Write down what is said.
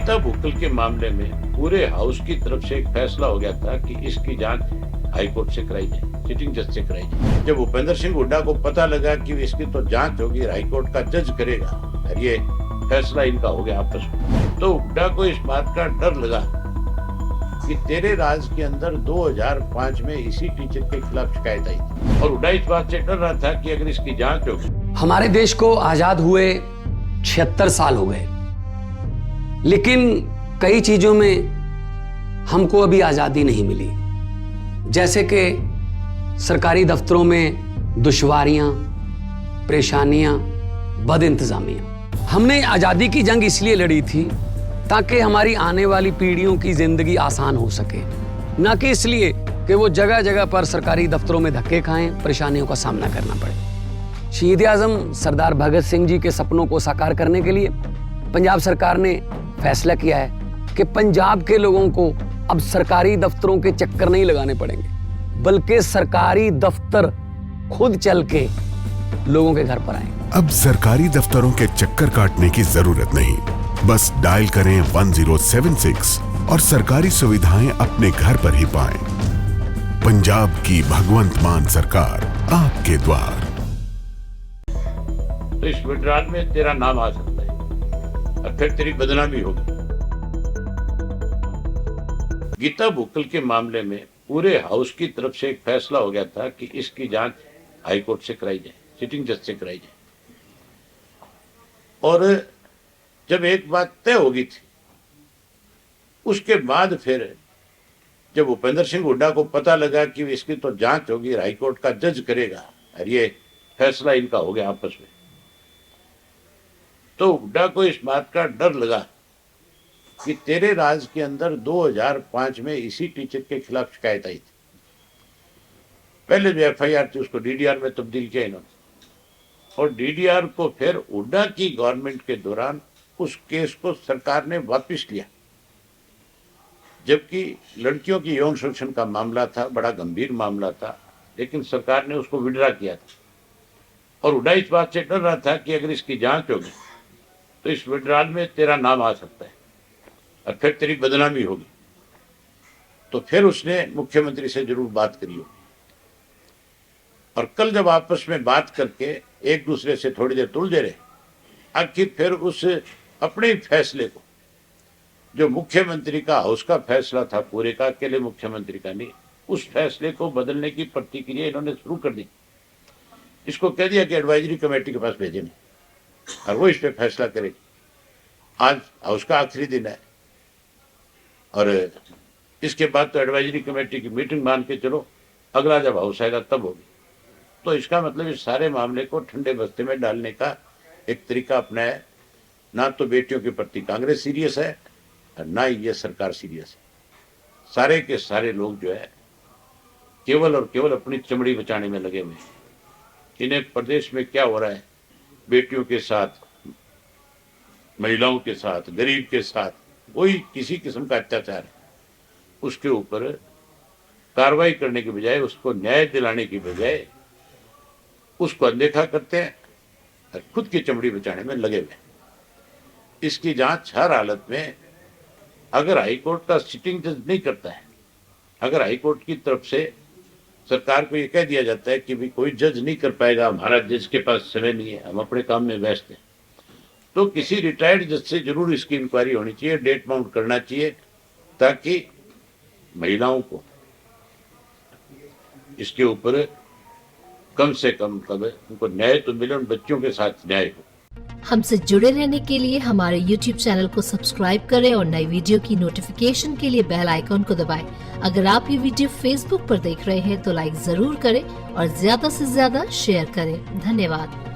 गीता भुक्कल के मामले में पूरे हाउस की तरफ से एक फैसला हो गया था कि इसकी जांच हाईकोर्ट से कराई जाए, सिटिंग जज से कराई जाए। जब भूपेंद्र सिंह हुड्डा को पता लगा कि इसकी तो जांच होगी, हाईकोर्ट का जज करेगा और ये फैसला इनका हो गया आपस में, तो हुड्डा को इस बात का डर लगा कि तेरे राज के अंदर 2005 में इसी टीचर के खिलाफ शिकायत आई थी और हुड्डा इस बात से डर रहा था कि अगर इसकी जांच होगी। हमारे देश को आजाद हुए 76 साल हो गए, लेकिन कई चीजों में हमको अभी आजादी नहीं मिली, जैसे कि सरकारी दफ्तरों में दुश्वारियां, परेशानियां, बदइंतजामियां। हमने आजादी की जंग इसलिए लड़ी थी ताकि हमारी आने वाली पीढ़ियों की जिंदगी आसान हो सके, ना कि इसलिए कि वो जगह जगह पर सरकारी दफ्तरों में धक्के खाएं, परेशानियों का सामना करना पड़े। शहीद आजम सरदार भगत सिंह जी के सपनों को साकार करने के लिए पंजाब सरकार ने फैसला किया है कि पंजाब के लोगों को अब सरकारी दफ्तरों के चक्कर नहीं लगाने पड़ेंगे, बल्कि सरकारी दफ्तर खुद चल के लोगों के घर पर आएंगे। अब सरकारी दफ्तरों के चक्कर काटने की जरूरत नहीं, बस डायल करें 1076 और सरकारी सुविधाएं अपने घर पर ही पाएं। पंजाब की भगवंत मान सरकार आपके द्वार। तो इस विड्रॉल में तेरा नाम आ सकता है और फिर तेरी बदनामी होगी। गीता भुक्कल के मामले में पूरे हाउस की तरफ से एक फैसला हो गया था कि इसकी जांच हाईकोर्ट से कराई जाए, सिटिंग जज से कराई जाए। और जब एक बात तय हो गई थी, उसके बाद फिर जब भूपेंद्र सिंह हुड्डा को पता लगा कि इसकी तो जांच होगी, हाईकोर्ट का जज करेगा और ये फैसला इनका हो गया आपस में, तो हुड्डा को इस बात का डर लगा कि तेरे राज के अंदर 2005 में इसी टीचर के खिलाफ शिकायत आई थी। पहले जो एफआईआर थी उसको डीडीआर में तब्दील किया इन्होंने, और डीडीआर को फिर हुड्डा की गवर्नमेंट के दौरान उस केस को सरकार ने वापस लिया, जबकि लड़कियों की यौन शोषण का मामला था, बड़ा गंभीर मामला था, लेकिन सरकार ने उसको विड्रा किया था। और हुड्डा इस बात से डर रहा था कि अगर इसकी जांच होगी तो इस विड्रॉल में तेरा नाम आ सकता है और फिर तेरी बदनामी होगी। तो फिर उसने मुख्यमंत्री से जरूर बात करी होगी, और कल जब आपस में बात करके एक दूसरे से थोड़ी देर तुलझे रहे, आखिर फिर उस अपने ही फैसले को, जो मुख्यमंत्री का हाउस का फैसला था पूरे का, अकेले मुख्यमंत्री का नहीं, उस फैसले को बदलने की प्रतिक्रिया इन्होंने शुरू कर दी। इसको कह दिया कि एडवाइजरी कमेटी के पास भेजेंगे और वो इस पे फैसला करेगी। आज हाउस का आखिरी दिन है और इसके बाद तो एडवाइजरी कमेटी की मीटिंग मान के चलो, अगला जब हाउस आएगा तब होगी। तो इसका मतलब इस सारे मामले को ठंडे बस्ते में डालने का एक तरीका अपनाया। ना तो बेटियों के प्रति कांग्रेस सीरियस है और ना ही ये सरकार सीरियस है। सारे के सारे लोग जो है केवल और केवल अपनी चमड़ी बचाने में लगे हुए हैं। इन्हें प्रदेश में क्या हो रहा है, बेटियों के साथ, महिलाओं के साथ, गरीब के साथ कोई किसी किस्म का अत्याचार है, उसके ऊपर कार्रवाई करने के बजाय, उसको न्याय दिलाने की बजाय उसको अनदेखा करते हैं और खुद की चमड़ी बचाने में लगे हुए। इसकी जांच हर हालत में, अगर हाईकोर्ट का सिटिंग जज नहीं करता है, अगर हाईकोर्ट की तरफ से सरकार को ये कह दिया जाता है कि भी कोई जज नहीं कर पाएगा, हमारा जज के पास समय नहीं है, हम अपने काम में व्यस्त हैं, तो किसी रिटायर्ड जज से जरूर इसकी इंक्वायरी होनी चाहिए, डेट माउंट करना चाहिए, ताकि महिलाओं को इसके ऊपर कम से कम उनको न्याय तो मिले, उन बच्चों के साथ न्याय हो। हमसे जुड़े रहने के लिए हमारे YouTube चैनल को सब्सक्राइब करें और नई वीडियो की नोटिफिकेशन के लिए बेल आइकॉन को दबाएं। अगर आप ये वीडियो Facebook पर देख रहे हैं तो लाइक जरूर करें और ज्यादा से ज्यादा शेयर करें। धन्यवाद।